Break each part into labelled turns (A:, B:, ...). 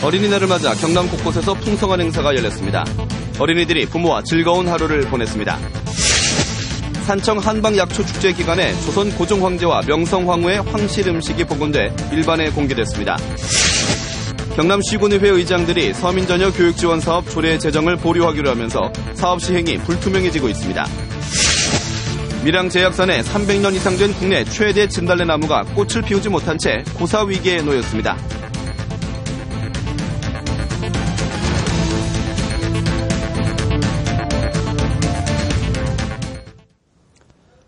A: 어린이날을 맞아 경남 곳곳에서 풍성한 행사가 열렸습니다. 어린이들이 부모와 즐거운 하루를 보냈습니다. 산청 한방약초축제 기간에 조선 고종황제와 명성황후의 황실 음식이 복원돼 일반에 공개됐습니다. 경남시군의회 의장들이 서민자녀 교육지원사업 조례 제정을 보류하기로 하면서 사업 시행이 불투명해지고 있습니다. 밀양제약산에 300년 이상 된 국내 최대 진달래 나무가 꽃을 피우지 못한 채 고사 위기에 놓였습니다.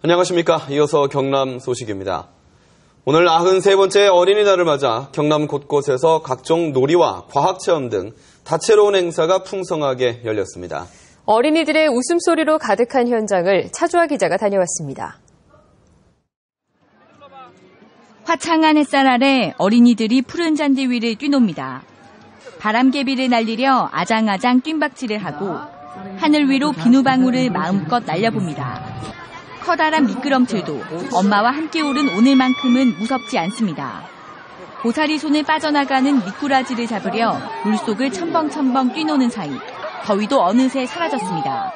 A: 안녕하십니까. 이어서 경남 소식입니다. 오늘 93번째 어린이날을 맞아 경남 곳곳에서 각종 놀이와 과학체험 등 다채로운 행사가 풍성하게 열렸습니다.
B: 어린이들의 웃음소리로 가득한 현장을 차주아 기자가 다녀왔습니다.
C: 화창한 햇살 아래 어린이들이 푸른 잔디 위를 뛰놉니다. 바람개비를 날리려 아장아장 뜀박질을 하고 하늘 위로 비누방울을 마음껏 날려봅니다. 커다란 미끄럼틀도 엄마와 함께 오른 오늘만큼은 무섭지 않습니다. 고사리 손에 빠져나가는 미꾸라지를 잡으려 물속을 첨벙첨벙 뛰노는 사이 더위도 어느새 사라졌습니다.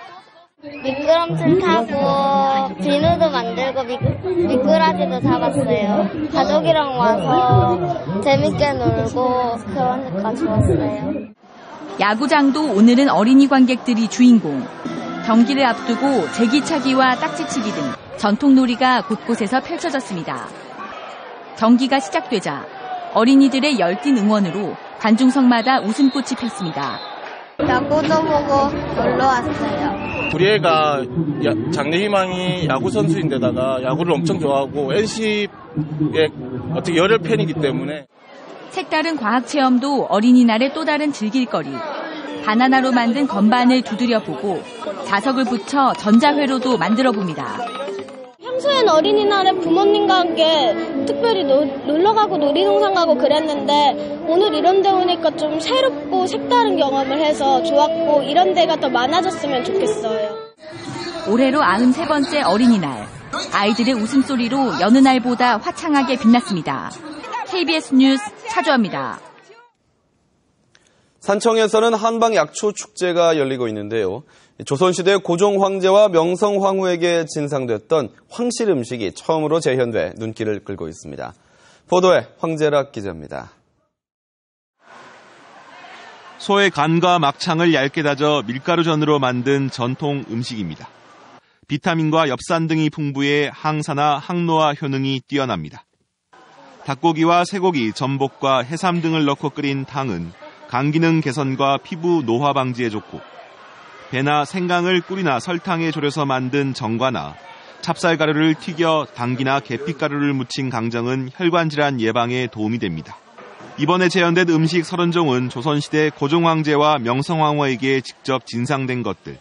D: 미끄럼틀 타고 비누도 만들고 미꾸라지도 잡았어요. 가족이랑 와서 재밌게 놀고 그러니까 좋았어요.
C: 야구장도 오늘은 어린이 관객들이 주인공. 경기를 앞두고 제기차기와 딱지치기 등 전통놀이가 곳곳에서 펼쳐졌습니다. 경기가 시작되자 어린이들의 열띤 응원으로 관중석마다 웃음꽃이 폈습니다.
D: 야구도 보고 놀러 왔어요.
E: 우리 애가 장래희망이 야구 선수인데다가 야구를 엄청 좋아하고 NC의 어떻게 열혈 팬이기 때문에
C: 색다른 과학체험도 어린이날의 또 다른 즐길거리. 바나나로 만든 건반을 두드려보고 자석을 붙여 전자회로도 만들어봅니다.
D: 평소엔 어린이날에 부모님과 함께 특별히 놀러가고 놀이동산 가고 그랬는데 오늘 이런 데 오니까 좀 새롭고 색다른 경험을 해서 좋았고 이런 데가 더 많아졌으면 좋겠어요.
C: 올해로 93번째 어린이날. 아이들의 웃음소리로 여느 날보다 화창하게 빛났습니다. KBS 뉴스 차주아입니다.
A: 산청에서는 한방약초축제가 열리고 있는데요. 조선시대 고종황제와 명성황후에게 진상됐던 황실 음식이 처음으로 재현돼 눈길을 끌고 있습니다. 보도에 황재락 기자입니다.
F: 소의 간과 막창을 얇게 다져 밀가루전으로 만든 전통 음식입니다. 비타민과 엽산 등이 풍부해 항산화, 항노화 효능이 뛰어납니다. 닭고기와 쇠고기, 전복과 해삼 등을 넣고 끓인 탕은 간 기능 개선과 피부 노화 방지에 좋고 배나 생강을 꿀이나 설탕에 졸여서 만든 정과나 찹쌀가루를 튀겨 당귀나 계피가루를 묻힌 강정은 혈관질환 예방에 도움이 됩니다. 이번에 재현된 음식 30종은 조선시대 고종황제와 명성황후에게 직접 진상된 것들.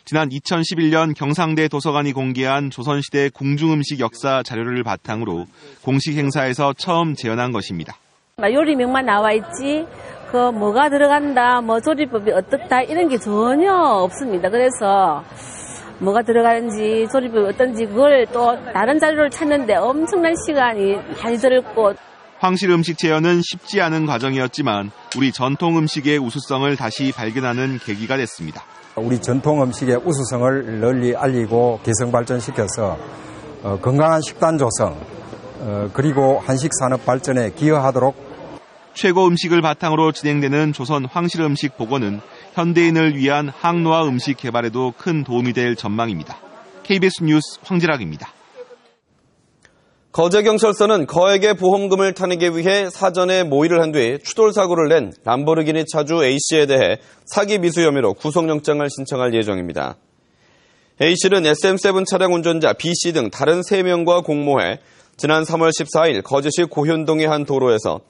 F: 지난 2011년 경상대 도서관이 공개한 조선시대 궁중음식 역사 자료를 바탕으로 공식 행사에서 처음 재현한 것입니다.
G: 요리명만 나와 있지 뭐가 들어간다, 조리법이 어떻다 이런 게 전혀 없습니다. 그래서 뭐가 들어가는지 조리법이 어떤지 그걸 또 다른 자료를 찾는데 엄청난 시간이 많이 들었고.
F: 황실 음식 재현은 쉽지 않은 과정이었지만 우리 전통 음식의 우수성을 다시 발견하는 계기가 됐습니다.
H: 우리 전통 음식의 우수성을 널리 알리고 개성 발전시켜서 건강한 식단 조성 그리고 한식 산업 발전에 기여하도록
F: 최고 음식을 바탕으로 진행되는 조선 황실 음식 복원은 현대인을 위한 항노화 음식 개발에도 큰 도움이 될 전망입니다. KBS 뉴스 황재락입니다.
A: 거제경찰서는 거액의 보험금을 타내기 위해 사전에 모의를 한 뒤 추돌 사고를 낸 람보르기니 차주 A씨에 대해 사기 미수 혐의로 구속영장을 신청할 예정입니다. A씨는 SM7 차량 운전자 B씨 등 다른 3명과 공모해 지난 3월 14일 거제시 고현동의 한 도로에서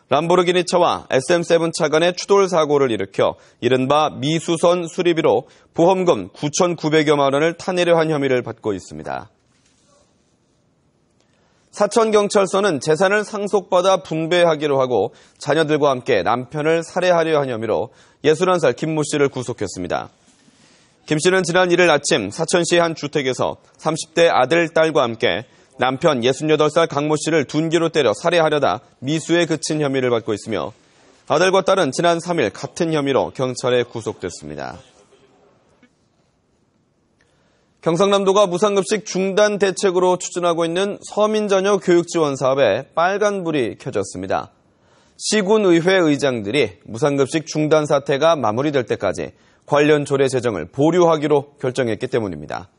A: 람보르기니 차와 SM7 차 간의 추돌 사고를 일으켜 이른바 미수선 수리비로 보험금 9,900여만 원을 타내려 한 혐의를 받고 있습니다. 사천경찰서는 재산을 상속받아 분배하기로 하고 자녀들과 함께 남편을 살해하려 한 혐의로 61살 김모 씨를 구속했습니다. 김 씨는 지난 1일 아침 사천시의 한 주택에서 30대 아들, 딸과 함께 남편 68살 강모 씨를 둔기로 때려 살해하려다 미수에 그친 혐의를 받고 있으며 아들과 딸은 지난 3일 같은 혐의로 경찰에 구속됐습니다. 경상남도가 무상급식 중단 대책으로 추진하고 있는 서민자녀 교육지원 사업에 빨간불이 켜졌습니다. 시군의회 의장들이 무상급식 중단 사태가 마무리될 때까지 관련 조례 제정을 보류하기로 결정했기 때문입니다.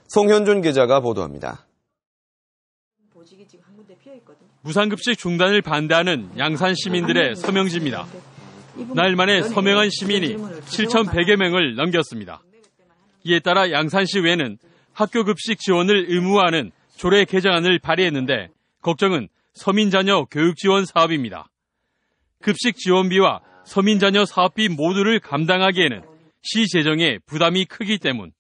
A: 송현준 기자가 보도합니다.
I: 무상급식 중단을 반대하는 양산 시민들의 서명지입니다. 날 만에 서명한 시민이 7,100여 명을 넘겼습니다. 이에 따라 양산시의회는 학교급식 지원을 의무화하는 조례 개정안을 발의했는데 걱정은 서민자녀 교육지원 사업입니다. 급식 지원비와 서민자녀 사업비 모두를 감당하기에는 시 재정에 부담이 크기 때문.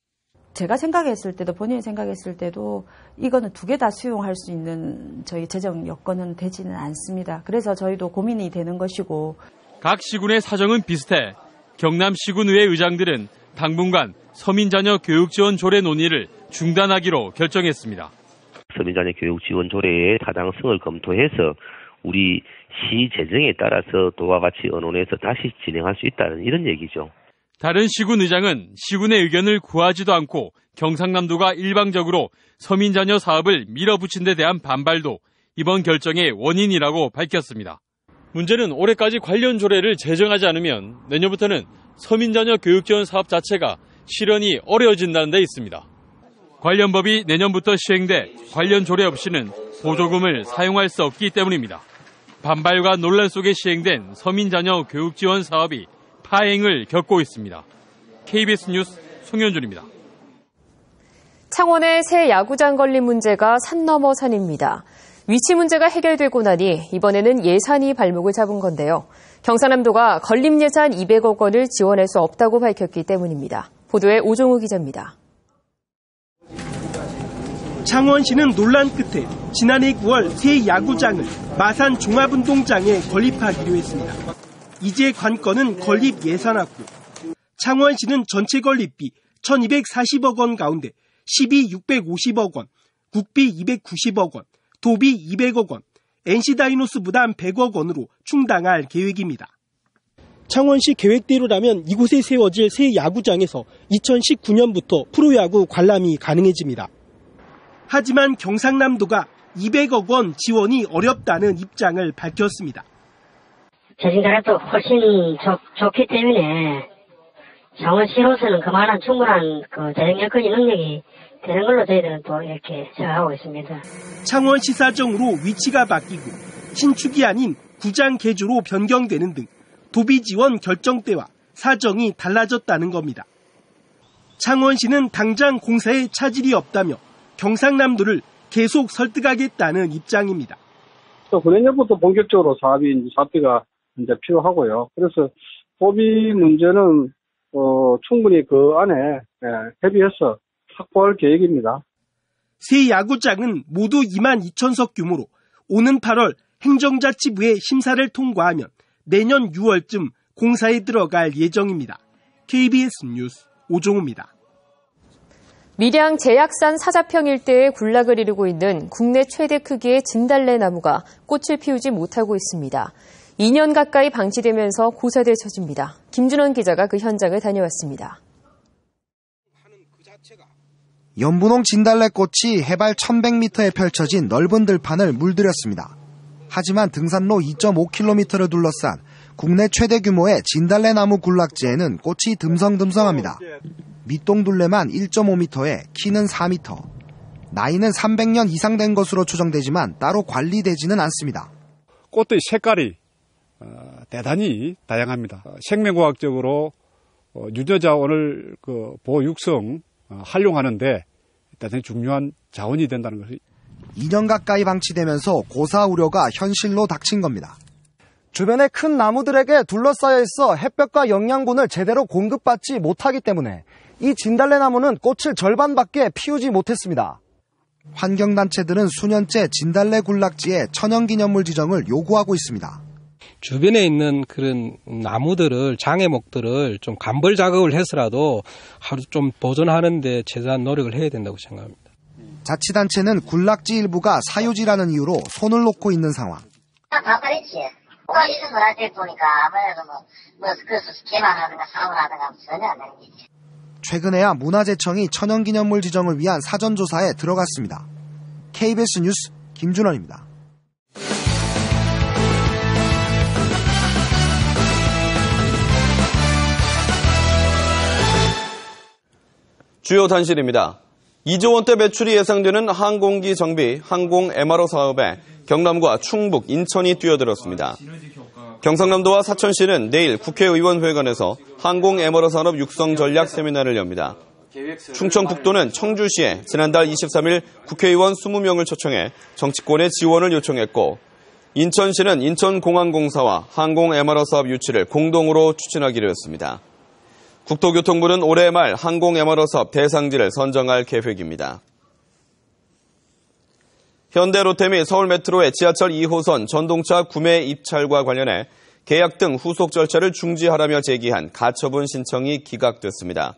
J: 제가 생각했을 때도 본인이 생각했을 때도 이거는 두 개 다 수용할 수 있는 저희 재정 여건은 되지는 않습니다. 그래서 저희도 고민이 되는 것이고.
I: 각 시군의 사정은 비슷해 경남 시군의회 의장들은 당분간 서민자녀 교육지원 조례 논의를 중단하기로 결정했습니다.
K: 서민자녀 교육지원 조례의 타당성을 검토해서 우리 시 재정에 따라서 도와 같이 언론에서 다시 진행할 수 있다는 이런 얘기죠.
I: 다른 시군 의장은 시군의 의견을 구하지도 않고 경상남도가 일방적으로 서민자녀 사업을 밀어붙인 데 대한 반발도 이번 결정의 원인이라고 밝혔습니다. 문제는 올해까지 관련 조례를 제정하지 않으면 내년부터는 서민자녀 교육지원 사업 자체가 실현이 어려워진다는 데 있습니다. 관련 법이 내년부터 시행돼 관련 조례 없이는 보조금을 사용할 수 없기 때문입니다. 반발과 논란 속에 시행된 서민자녀 교육지원 사업이 파행을 겪고 있습니다. KBS 뉴스 송현준입니다.
B: 창원의 새 야구장 건립 문제가 산 넘어 산입니다. 위치 문제가 해결되고 나니 이번에는 예산이 발목을 잡은 건데요. 경상남도가 건립 예산 200억 원을 지원할 수 없다고 밝혔기 때문입니다. 보도에 오종우 기자입니다.
L: 창원시는 논란 끝에 지난해 9월 새 야구장을 마산 종합운동장에 건립하기로 했습니다. 이제 관건은 건립 예산하고 창원시는 전체 건립비 1,240억 원 가운데 시비 650억 원, 국비 290억 원, 도비 200억 원, NC다이노스 부담 100억 원으로 충당할 계획입니다. 창원시 계획대로라면 이곳에 세워질 새 야구장에서 2019년부터 프로야구 관람이 가능해집니다. 하지만 경상남도가 200억 원 지원이 어렵다는 입장을 밝혔습니다.
M: 재정자력도 훨씬 좋기 때문에 창원시로서는 그만한 충분한 재정 여건이 능력이 되는 걸로 저희들은 또 이렇게 생각하고 있습니다.
L: 창원시 사정으로 위치가 바뀌고 신축이 아닌 구장 개조로 변경되는 등 도비 지원 결정 때와 사정이 달라졌다는 겁니다. 창원시는 당장 공사에 차질이 없다며 경상남도를 계속 설득하겠다는 입장입니다.
N: 내년부터 본격적으로 사업비가 이제 필요하고요. 그래서 도비 문제는 충분히 그 안에 협의해서 확보할 계획입니다.
L: 새 야구장은 모두 22,000석 규모로 오는 8월 행정자치부의 심사를 통과하면 내년 6월쯤 공사에 들어갈 예정입니다. KBS 뉴스 오종우입니다.
B: 밀양 제약산 사자평 일대에 군락을 이루고 있는 국내 최대 크기의 진달래 나무가 꽃을 피우지 못하고 있습니다. 2년 가까이 방치되면서 고사될 처지입니다. 김준원 기자가 그 현장을 다녀왔습니다.
O: 연분홍 진달래꽃이 해발 1100m에 펼쳐진 넓은 들판을 물들였습니다. 하지만 등산로 2.5km를 둘러싼 국내 최대 규모의 진달래 나무 군락지에는 꽃이 듬성듬성합니다. 밑동둘레만 1.5m에 키는 4m. 나이는 300년 이상 된 것으로 추정되지만 따로 관리되지는 않습니다.
P: 꽃의 색깔이 대단히 다양합니다. 생명과학적으로 유전자원을 보호 육성 활용하는데 대단히 중요한 자원이 된다는 것이
O: 2년 가까이 방치되면서 고사 우려가 현실로 닥친 겁니다.
Q: 주변의 큰 나무들에게 둘러싸여 있어 햇볕과 영양분을 제대로 공급받지 못하기 때문에 이 진달래 나무는 꽃을 절반밖에 피우지 못했습니다.
O: 환경단체들은 수년째 진달래 군락지의 천연기념물 지정을 요구하고 있습니다.
R: 주변에 있는 그런 나무들을, 장애목들을 좀 감벌 작업을 해서라도 하루 좀 보존하는데 최대한 노력을 해야 된다고 생각합니다.
O: 자치단체는 군락지 일부가 사유지라는 이유로 손을 놓고 있는 상황.
S: 다 가버렸지. 이런 걸 할 때 보니까 아무래도 그래서 개방하든가 사업을 하든가 전혀 안 되는 거죠.
O: 최근에야 문화재청이 천연기념물 지정을 위한 사전조사에 들어갔습니다. KBS 뉴스 김준원입니다.
A: 주요 단신입니다. 2조 원대 매출이 예상되는 항공기 정비, 항공 MRO 사업에 경남과 충북, 인천이 뛰어들었습니다. 경상남도와 사천시는 내일 국회의원회관에서 항공 MRO 산업 육성 전략 세미나를 엽니다. 충청북도는 청주시에 지난달 23일 국회의원 20명을 초청해 정치권의 지원을 요청했고, 인천시는 인천공항공사와 항공 MRO 사업 유치를 공동으로 추진하기로 했습니다. 국토교통부는 올해 말 항공 MRO 사업 대상지를 선정할 계획입니다. 현대 롯데 및 서울 메트로의 지하철 2호선 전동차 구매 입찰과 관련해 계약 등 후속 절차를 중지하라며 제기한 가처분 신청이 기각됐습니다.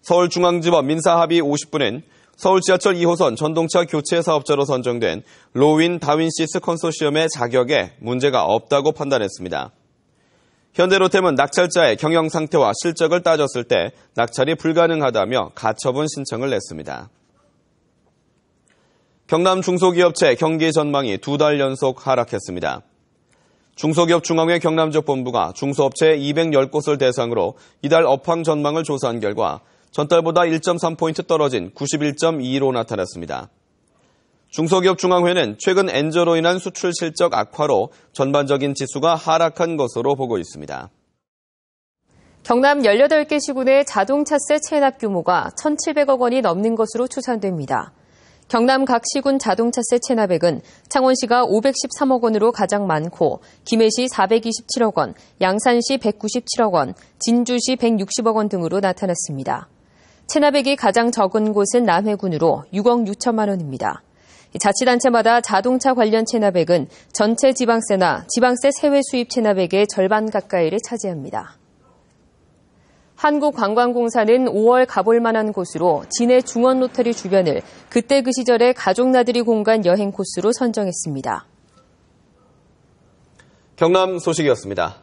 A: 서울중앙지법 민사합의 50부는 서울 지하철 2호선 전동차 교체 사업자로 선정된 로윈 다윈시스 컨소시엄의 자격에 문제가 없다고 판단했습니다. 현대로템은 낙찰자의 경영 상태와 실적을 따졌을 때 낙찰이 불가능하다며 가처분 신청을 냈습니다. 경남 중소기업체 경기 전망이 2달 연속 하락했습니다. 중소기업 중앙회 경남지역 본부가 중소업체 210곳을 대상으로 이달 업황 전망을 조사한 결과 전달보다 1.3포인트 떨어진 91.2로 나타났습니다. 중소기업 중앙회는 최근 엔저로 인한 수출 실적 악화로 전반적인 지수가 하락한 것으로 보고 있습니다.
B: 경남 18개 시군의 자동차세 체납 규모가 1,700억 원이 넘는 것으로 추산됩니다. 경남 각 시군 자동차세 체납액은 창원시가 513억 원으로 가장 많고 김해시 427억 원, 양산시 197억 원, 진주시 160억 원 등으로 나타났습니다. 체납액이 가장 적은 곳은 남해군으로 6억 6천만 원입니다. 자치단체마다 자동차 관련 체납액은 전체 지방세나 지방세 세외 수입 체납액의 절반 가까이를 차지합니다. 한국관광공사는 5월 가볼 만한 곳으로 진해 중원로터리 주변을 그때 그 시절의 가족 나들이 공간 여행 코스로 선정했습니다.
A: 경남 소식이었습니다.